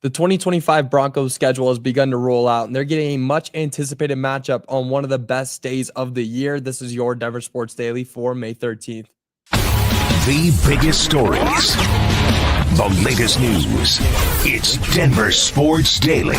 The 2025 Broncos schedule has begun to roll out, and they're getting a much anticipated matchup on one of the best days of the year. This is your Denver Sports Daily for May 13th. The biggest stories, the latest news. It's Denver Sports Daily.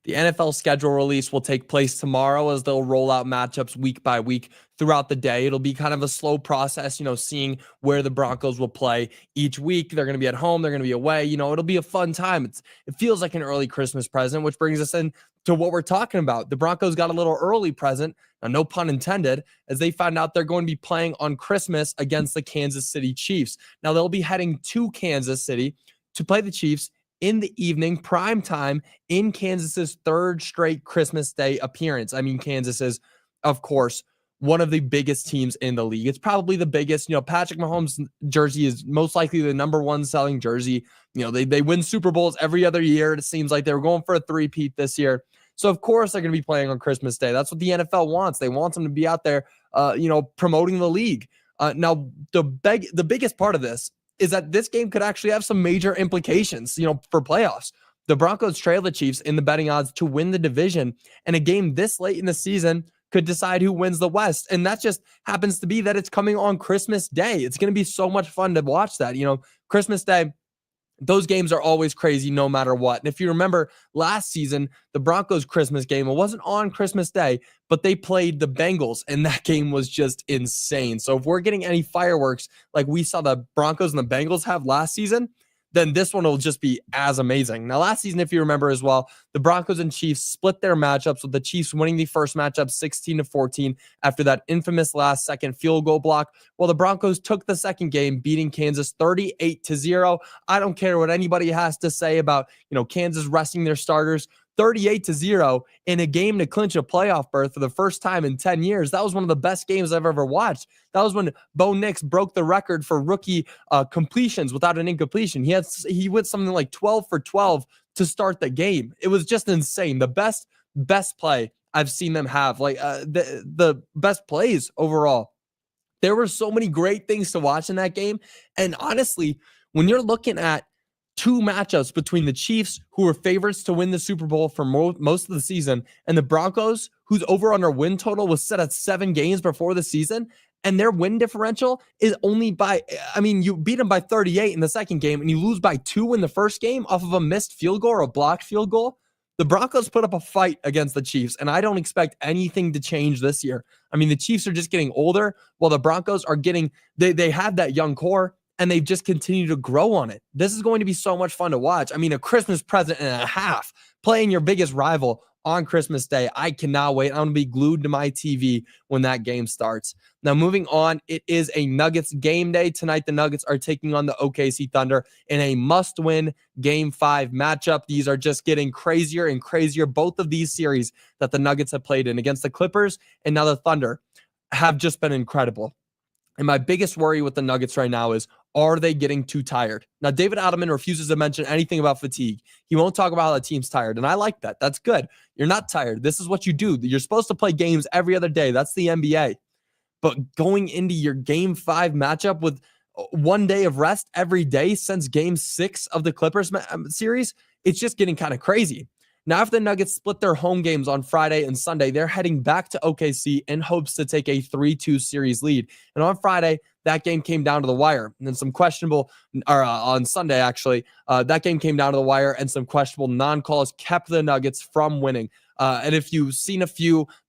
The NFL schedule release will take place tomorrow as they'll roll out matchups week by week throughout the day. It'll be kind of a slow process, seeing where the Broncos will play each week. They're going to be at home. They're going to be away. It'll be a fun time. It feels like an early Christmas present, which brings us in to what we're talking about. The Broncos got a little early present, no pun intended, as they found out they're going to be playing on Christmas against the Kansas City Chiefs. Now, they'll be heading to Kansas City to play the Chiefs in the evening, prime time, in Kansas's third straight Christmas Day appearance. I mean, Kansas is, of course, one of the biggest teams in the league. It's probably the biggest. Patrick Mahomes' jersey is most likely the number one selling jersey. They win Super Bowls every other year. It seems like they were going for a three-peat this year. So, of course, they're going to be playing on Christmas Day. That's what the NFL wants. They want them to be out there, promoting the league. Now, the biggest part of this is that this game could actually have some major implications, for playoffs. The Broncos trail the Chiefs in the betting odds to win the division, and a game this late in the season could decide who wins the West. And that just happens to be that it's coming on Christmas Day. It's going to be so much fun to watch that. Christmas Day, those games are always crazy no matter what. And if you remember last season, the Broncos Christmas game, it wasn't on Christmas Day, but they played the Bengals, and that game was just insane. So if we're getting any fireworks like we saw the Broncos and the Bengals have last season, then this one will just be as amazing. Now, last season, if you remember as well, the Broncos and Chiefs split their matchups, with the Chiefs winning the first matchup 16-14 after that infamous last-second field goal block, while the Broncos took the second game, beating Kansas 38-0. I don't care what anybody has to say about, Kansas resting their starters. 38-0 in a game to clinch a playoff berth for the first time in 10 years. That was one of the best games I've ever watched. That was when Bo Nix broke the record for rookie completions without an incompletion. He went something like 12 for 12 to start the game. It was just insane. The best play I've seen them have, the best plays overall. There were so many great things to watch in that game. And honestly, when you're looking at two matchups between the Chiefs, who were favorites to win the Super Bowl for most of the season, and the Broncos, whose over-under win total was set at 7 games before the season, and their win differential is only you beat them by 38 in the second game, and you lose by 2 in the first game off of a missed field goal or a blocked field goal. The Broncos put up a fight against the Chiefs, and I don't expect anything to change this year. The Chiefs are just getting older, while the Broncos are they have that young core, and they've just continued to grow on it. This is going to be so much fun to watch. A Christmas present and a half, playing your biggest rival on Christmas Day. I cannot wait. I'm going to be glued to my TV when that game starts. Now, moving on, it is a Nuggets game day. Tonight, the Nuggets are taking on the OKC Thunder in a must-win Game 5 matchup. These are just getting crazier and crazier. Both of these series that the Nuggets have played in against the Clippers and now the Thunder have just been incredible. And my biggest worry with the Nuggets right now is, are they getting too tired? Now, David Adelman refuses to mention anything about fatigue. He won't talk about how the team's tired, and I like that. That's good. You're not tired. This is what you do. You're supposed to play games every other day. That's the NBA. But going into your Game 5 matchup with 1 day of rest every day since Game 6 of the Clippers series, it's just getting kind of crazy. Now, after the Nuggets split their home games on Friday and Sunday, they're heading back to OKC in hopes to take a 3-2 series lead. And on Friday, that game came down to the wire. And then on Sunday, actually, that game came down to the wire, and some questionable non-calls kept the Nuggets from winning. And if you've seen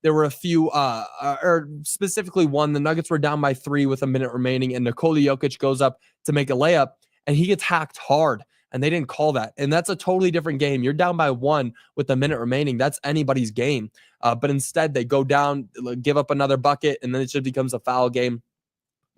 there were a few, or specifically one, the Nuggets were down by 3 with a minute remaining, and Nikola Jokic goes up to make a layup, and he gets hacked hard. And they didn't call that. And that's a totally different game. You're down by 1 with a minute remaining. That's anybody's game. But instead, they go down, give up another bucket, and then it just becomes a foul game.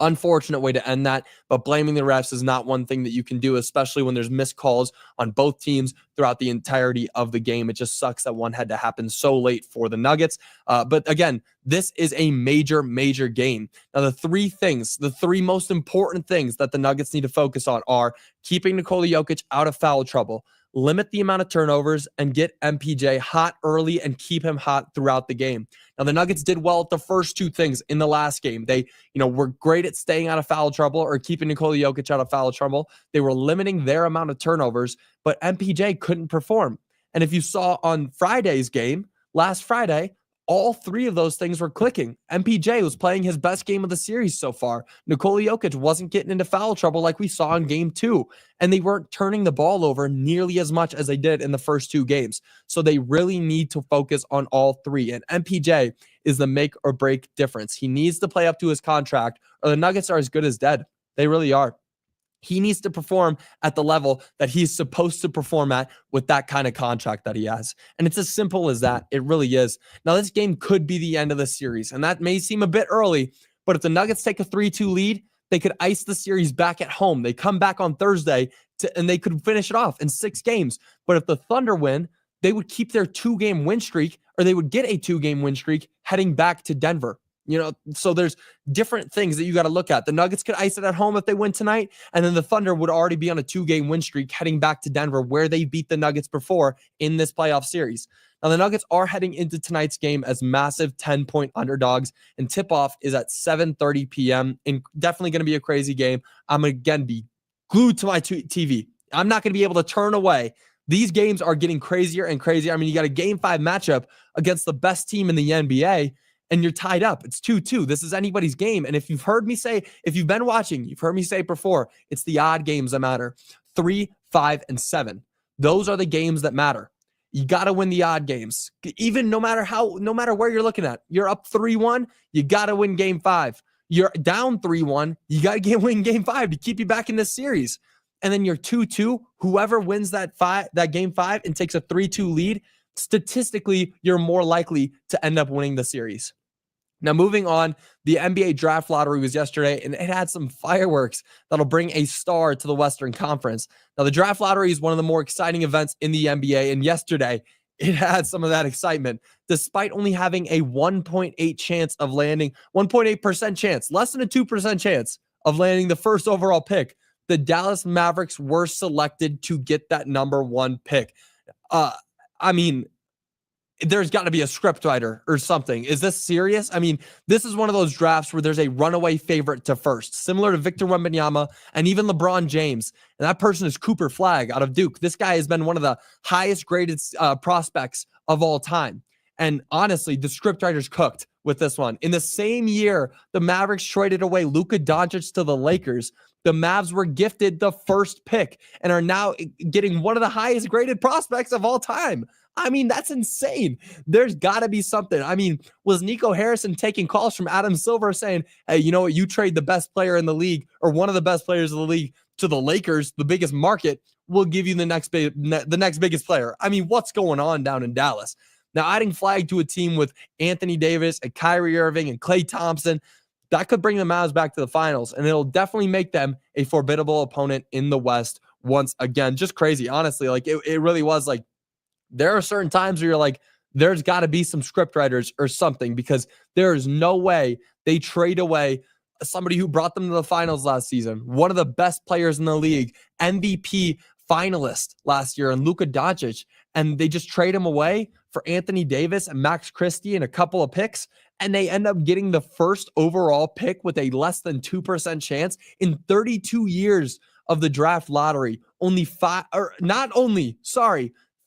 Unfortunate way to end that, but blaming the refs is not one thing that you can do, especially when there's missed calls on both teams throughout the entirety of the game. It just sucks that one had to happen so late for the Nuggets. But again, this is a major, major game. Now, the three most important things that the Nuggets need to focus on are keeping Nikola Jokic out of foul trouble, limit the amount of turnovers, and get MPJ hot early and keep him hot throughout the game. Now, the Nuggets did well at the first two things in the last game. They, were great at staying out of foul trouble or keeping Nikola Jokic out of foul trouble. They were limiting their amount of turnovers, but MPJ couldn't perform. And if you saw on Friday's game, last Friday, all three of those things were clicking. MPJ was playing his best game of the series so far. Nikola Jokic wasn't getting into foul trouble like we saw in game 2. And they weren't turning the ball over nearly as much as they did in the first 2 games. So they really need to focus on all three. And MPJ is the make or break difference. He needs to play up to his contract, or the Nuggets are as good as dead. They really are. He needs to perform at the level that he's supposed to perform at with that kind of contract that he has. And it's as simple as that. It really is. Now, this game could be the end of the series, and that may seem a bit early, but if the Nuggets take a 3-2 lead, they could ice the series back at home. They come back on Thursday, and they could finish it off in 6 games. But if the Thunder win, they would keep their 2-game win streak, or they would get a 2-game win streak heading back to Denver. So there's different things that you got to look at. The Nuggets could ice it at home if they win tonight, and then the Thunder would already be on a 2-game win streak heading back to Denver, where they beat the Nuggets before in this playoff series. Now, the Nuggets are heading into tonight's game as massive 10-point underdogs, and tip-off is at 7:30 p.m. and definitely going to be a crazy game. I'm going to, again, be glued to my TV. I'm not going to be able to turn away. These games are getting crazier and crazier. I mean, you got a Game 5 matchup against the best team in the NBA, and you're tied up. It's 2-2. This is anybody's game. And if you've been watching, you've heard me say before, it's the odd games that matter. 3, 5, and 7. Those are the games that matter. You got to win the odd games. Even no matter where you're looking at. You're up 3-1, you got to win game 5. You're down 3-1, you got to win game 5 to keep you back in this series. And then you're 2-2, whoever wins that game 5 and takes a 3-2 lead, statistically, you're more likely to end up winning the series. Now, moving on, the NBA draft lottery was yesterday, and it had some fireworks that'll bring a star to the Western Conference. Now, the draft lottery is one of the more exciting events in the NBA, and yesterday it had some of that excitement, despite only having a 1.8 chance of landing, 1.8% chance, less than a 2% chance of landing the first overall pick. The Dallas Mavericks were selected to get that number 1 pick. There's got to be a scriptwriter or something. Is this serious? I mean, this is one of those drafts where there's a runaway favorite to first, similar to Victor Wembanyama and even LeBron James. And that person is Cooper Flagg out of Duke. This guy has been one of the highest graded prospects of all time. And honestly, the scriptwriters cooked with this one. In the same year, the Mavericks traded away Luka Doncic to the Lakers. The Mavs were gifted the first pick and are now getting one of the highest graded prospects of all time. I mean, that's insane. There's got to be something. I mean, was Nico Harrison taking calls from Adam Silver saying, hey, you know what, you trade the best player in the league or one of the best players in the league to the Lakers, the biggest market, we'll give you the next biggest player. I mean, what's going on down in Dallas? Now, adding Flagg to a team with Anthony Davis and Kyrie Irving and Klay Thompson, that could bring the Mavs back to the finals, and it'll definitely make them a formidable opponent in the West once again. Just crazy, honestly. Like, it really was like, there are certain times where you're like, there's got to be some script writers or something, because there is no way they trade away somebody who brought them to the finals last season, one of the best players in the league, MVP finalist last year, and Luka Doncic, and they just trade him away for Anthony Davis and Max Christie and a couple of picks, and they end up getting the first overall pick with a less than 2% chance in 32 years of the draft lottery.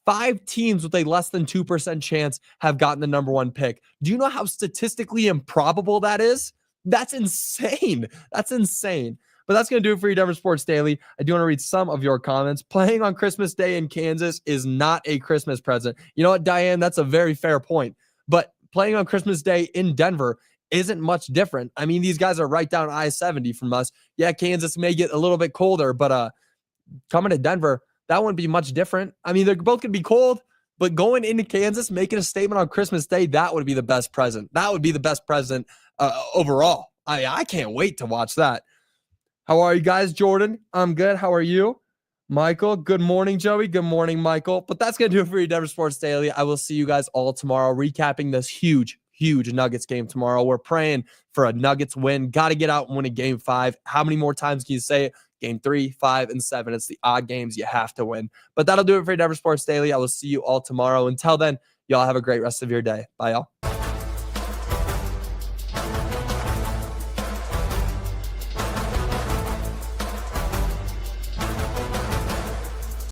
Five teams with a less than 2% chance have gotten the number 1 pick. Do you know how statistically improbable that is? That's insane. That's insane. But that's going to do it for your Denver Sports Daily. I do want to read some of your comments. Playing on Christmas Day in Kansas is not a Christmas present. You know what, Diane? That's a very fair point. But playing on Christmas Day in Denver isn't much different. I mean, these guys are right down I-70 from us. Yeah, Kansas may get a little bit colder, but coming to Denver, that wouldn't be much different. I mean, they're both going to be cold, but going into Kansas, making a statement on Christmas Day, that would be the best present. That would be the best present overall. I can't wait to watch that. How are you guys, Jordan? I'm good. How are you? Michael, good morning, Joey. Good morning, Michael. But that's going to do it for your Denver Sports Daily. I will see you guys all tomorrow, recapping this huge Nuggets game tomorrow. We're praying for a Nuggets win. Got to get out and win a game 5. How many more times can you say it? Game 3, 5, and 7. It's the odd games you have to win. But that'll do it for Denver Sports Daily. I will see you all tomorrow. Until then, y'all have a great rest of your day. Bye, y'all.